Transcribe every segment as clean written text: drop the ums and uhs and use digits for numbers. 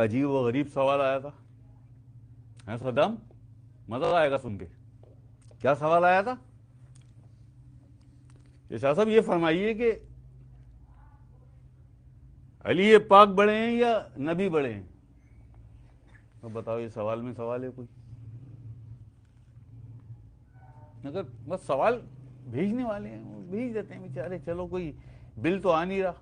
अजीब व गरीब सवाल आया था, है सद्दाम? मजा आएगा सुन के। क्या सवाल आया था? शाह साहब ये फरमाइए कि अली ये पाक बड़े हैं या नबी बड़े हैं? तो बताओ, ये सवाल में सवाल है कोई? अगर बस सवाल भेजने वाले हैं वो भेज देते हैं बेचारे, चलो कोई बिल तो आ नहीं रहा,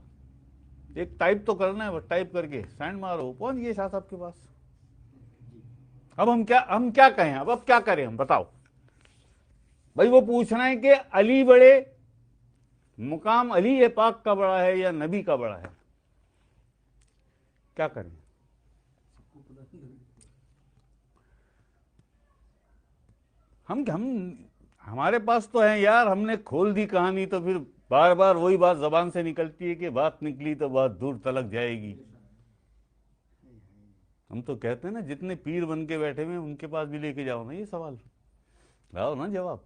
एक टाइप तो करना है, बस टाइप करके सेंड मारो, पहुंच गए शाह साहब के पास। अब हम क्या कहें? अब क्या करें हम, बताओ भाई। वो पूछना है कि अली बड़े, मुकाम अली ये पाक का बड़ा है या नबी का बड़ा है? क्या करें? हम हमारे पास तो है यार, हमने खोल दी कहानी तो फिर बार बार वही बात जबान से निकलती है कि बात निकली तो बात दूर तलक जाएगी। हम तो कहते हैं ना, जितने पीर बन के बैठे हुए उनके पास भी लेके जाओ ना ये सवाल, लाओ ना जवाब,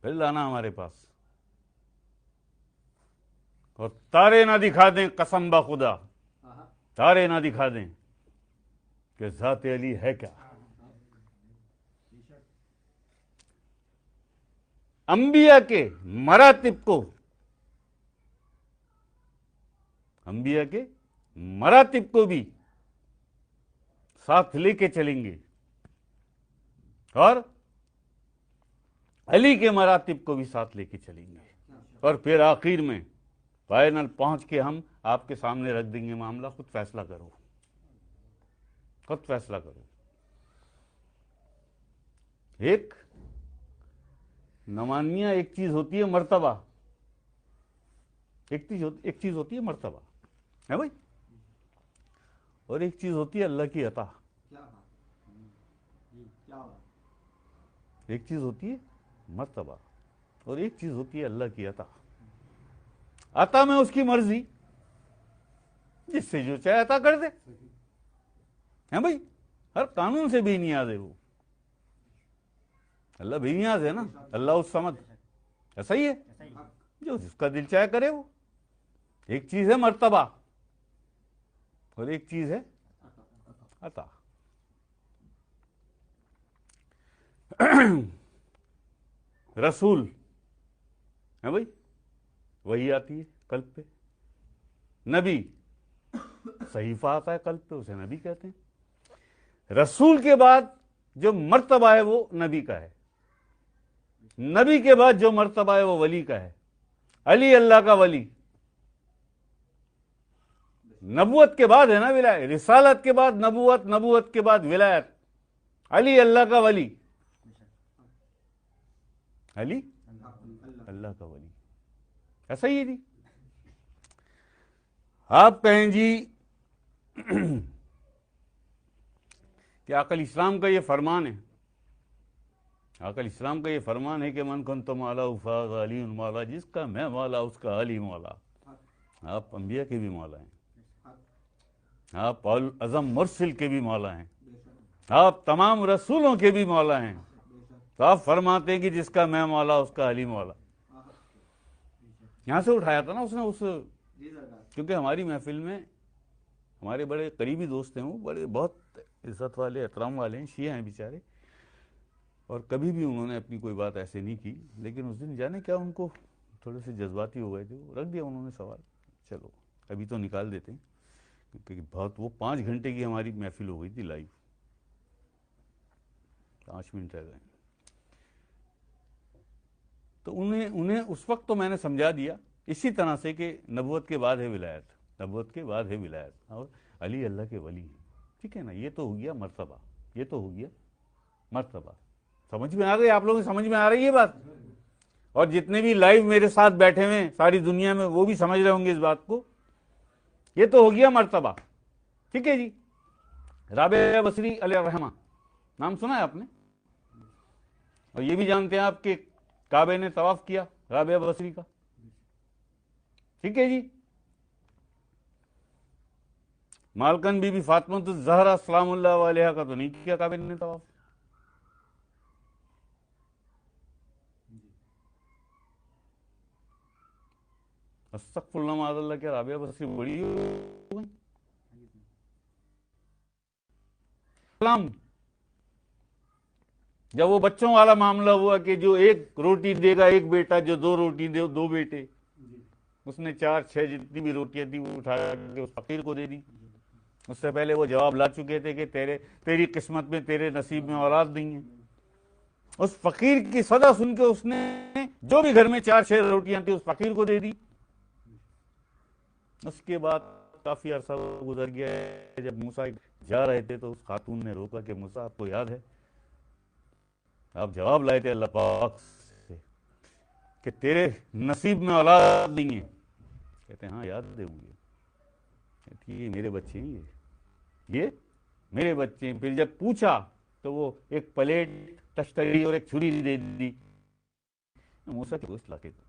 फिर लाना हमारे पास। और तारे ना दिखा दें कसम बा खुदा, तारे ना दिखा दें कि ज़ात अली है क्या। अंबिया के मरातिब को, अंबिया के मरातिब को भी साथ लेके चलेंगे और अली के मरातिब को भी साथ लेके चलेंगे, और फिर आखिर में फाइनल पहुंच के हम आपके सामने रख देंगे मामला, खुद फैसला करो, खुद फैसला करो। एक नमानिया, एक चीज होती है मर्तबा, एक चीज होती है मर्तबा, है भाई, और एक चीज होती है अल्लाह की अता। एक चीज होती है मर्तबा और एक चीज होती है अल्लाह की अता। अता में उसकी मर्जी, जिससे जो चाहे अता कर दे, है भाई, हर कानून से बेनियाज है वो। अल्लाह बेनियाज है ना, अल्लाह उस समद, ऐसा ही है, जो जिसका दिल चाहे करे वो। एक चीज है मर्तबा और एक चीज है अता। रसूल है भाई, वही आती है कल्ब पे। नबी, सहीफा आता है कल्ब पे, उसे नबी कहते हैं। रसूल के बाद जो मर्तबा है वो नबी का है, नबी के बाद जो मर्तबा है वो वली का है। अली अल्लाह का वली, नबूवत के बाद है ना विलायत, रिसालत के बाद नबूवत, नबूवत के बाद विलायत। अली अल्लाह का वली, अली अल्लाह का वली, ऐसा ही है जी। आप कहें जी कि अकल इस्लाम का ये फरमान है, अकल इस्लाम का ये फरमान है कि मन कन तो मौला उफाज अली मौला, जिसका मैं मौला उसका अली मौला। आप अंबिया के भी मौला हैं, आप अज़म मुरसिल के भी मौला हैं, आप तमाम रसूलों के भी मौला हैं। तो आप फरमाते हैं कि जिसका मैं मौला उसका अली मौला। यहां से उठाया था ना उसने, उस क्योंकि हमारी महफिल में हमारे बड़े करीबी दोस्त हैं, वो बड़े बहुत इज्जत वाले, एहतराम वाले हैं, शिया हैं बेचारे, और कभी भी उन्होंने अपनी कोई बात ऐसे नहीं की। लेकिन उस दिन जाने क्या उनको थोड़े से जज्बाती हो गए थे, रख दिया उन्होंने सवाल। चलो अभी तो निकाल देते हैं, क्योंकि बहुत, वो 5 घंटे की हमारी महफिल हो गई थी लाइव, 5 मिनट रह गए। तो उन्हें उस वक्त तो मैंने समझा दिया इसी तरह से कि नबूवत के बाद है विलायत, नबूवत के बाद है विलायत, और अली अल्लाह के वली हैं, ठीक है ना। ये तो हो गया मर्तबा, ये तो हो गया मर्तबा। समझ में आ गई आप लोगों को? समझ में आ रही है बात? और जितने भी लाइव मेरे साथ बैठे हुए सारी दुनिया में, वो भी समझ रहे होंगे इस बात को। ये तो हो गया मर्तबा, ठीक है जी। राबिया बसरी अलैहिर्रहमा, नाम सुना है आपने? और ये भी जानते हैं आप कि काबे ने तवाफ किया राबिया बसरी का, ठीक है जी। मालकन बीबी फातिमा ज़हरा सलामुल्लाह अलैहा का तो नहीं किया काबे ने तवाफ। अस्तगफुरुल्लाह माज़अल्लाह, क्या राबिया बसरी बड़ी हो गई? السلام جب وہ بچوں والا معاملہ ہوا کہ جو ایک روٹی دے گا ایک بیٹا، جو دو روٹی دے دو بیٹے، اس نے 4-6 جتنی بھی روٹیاں تھی وہ اٹھا کے اس فقیر کو دے دی. اس سے پہلے وہ جواب لا چکے تھے کہ تیری قسمت میں، تیرے نصیب میں اولاد نہیں ہے. اس فقیر کی صدا سن کے اس نے جو بھی گھر میں 4-6 روٹیاں تھیں اس فقیر کو دے دی. اس کے بعد کافی عرصہ گزر گیا ہے. جب موسیٰ جا رہے تھے تو اس خاتون نے روکا کہ موسیٰ آپ کو یاد ہے آپ جواب لائے تھے اللہ پاک سے کہ تیرے نصیب میں اولاد نہیں ہے. کہتے ہیں ہاں یاد دے مجھے. یہ میرے بچے ہیں، یہ میرے بچے ہیں. پھر جب پوچھا تو وہ ایک پلیٹ تشتری اور ایک چھری دے دی. موسیٰ کے گوشت لاتے تھے،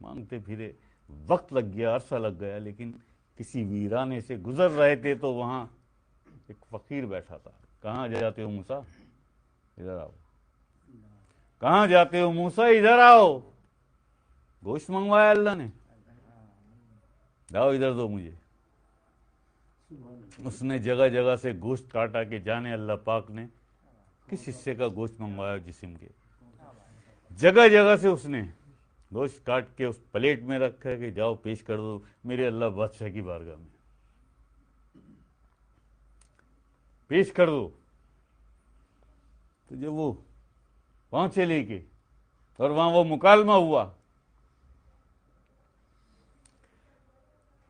مانگتے پھرے، وقت لگ گیا، عرصہ لگ گیا، لیکن کسی ویرانے سے گزر رہے تھے تو وہاں ایک فقیر بیٹھا تھا. کہاں جاتے ہو موسیٰ؟ ادھر آؤ. کہاں جاتے ہو موسیٰ؟ ادھر آؤ. گوشت منگوایا اللہ نے، جاؤ ادھر دو مجھے. اس نے جگہ جگہ سے گوشت کاٹا کہ جانے اللہ پاک نے کس حصے کا گوشت منگوایا جسم کے. جگہ جگہ سے اس نے گوشت کاٹ کے اس پلیٹ میں رکھا کہ جاؤ پیش کر دو میرے اللہ بادشاہ کی بارگاہ میں، پیش کر دو. تو جب وہ پہنچے لے کے اور وہاں وہ مکالمہ ہوا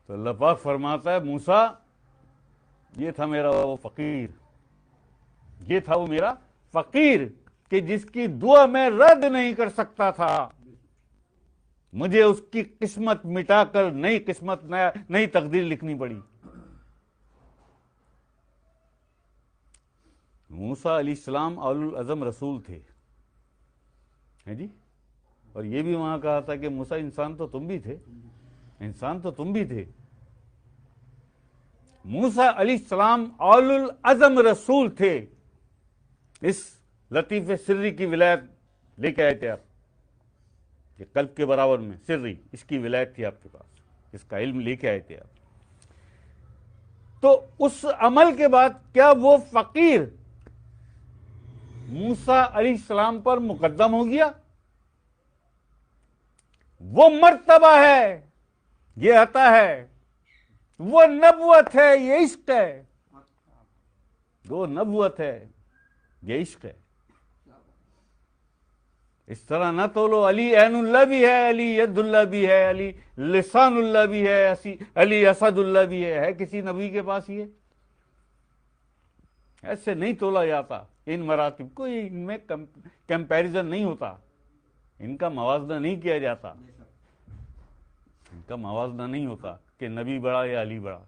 تو اللہ پاک فرماتا ہے موسیٰ یہ تھا میرا وہ فقیر، یہ تھا وہ میرا فقیر کہ جس کی دعا میں رد نہیں کر سکتا تھا. مجھے اس کی قسمت مٹا کر نئی قسمت، نئی تقدیر لکھنی پڑی. موسیٰ علیہ السلام اولو العزم رسول تھے جی. اور یہ بھی وہاں کہا تھا کہ موسیٰ انسان تو تم بھی تھے، انسان تو تم بھی تھے. موسیٰ علیہ السلام اولو العزم رسول تھے. اس لطیف سری کی ولایت لے کے آئے تھے آپ، کہ قلب کے برابر میں سری، اس کی ولایت تھی آپ کے پاس، اس کا علم لے کے آئے تھے آپ. تو اس عمل کے بعد کیا وہ فقیر موسیٰ علیہ السلام پر مقدم ہو گیا؟ وہ مرتبہ ہے، یہ عطا ہے، وہ نبوت ہے، یہ عشق ہے. وہ نبوت ہے، یہ عشق ہے. اس طرح نہ تولو. علی عین اللہ بھی ہے، علی ید اللہ بھی ہے، علی لسان اللہ بھی ہے، علی اسد اللہ بھی ہے کسی نبی کے پاس یہ؟ ایسے نہیں تولا جاتا. ان مراتب کو ان میں کمپیریزن نہیں ہوتا، ان کا موازنہ نہیں کیا جاتا، ان کا موازنہ نہیں ہوتا کہ نبی بڑا یا علی بڑا.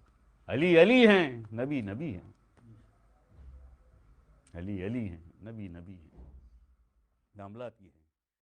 علی علی ہیں، نبی نبی ہیں. علی علی ہیں، نبی نبی ہیں. معاملات یہ ہیں.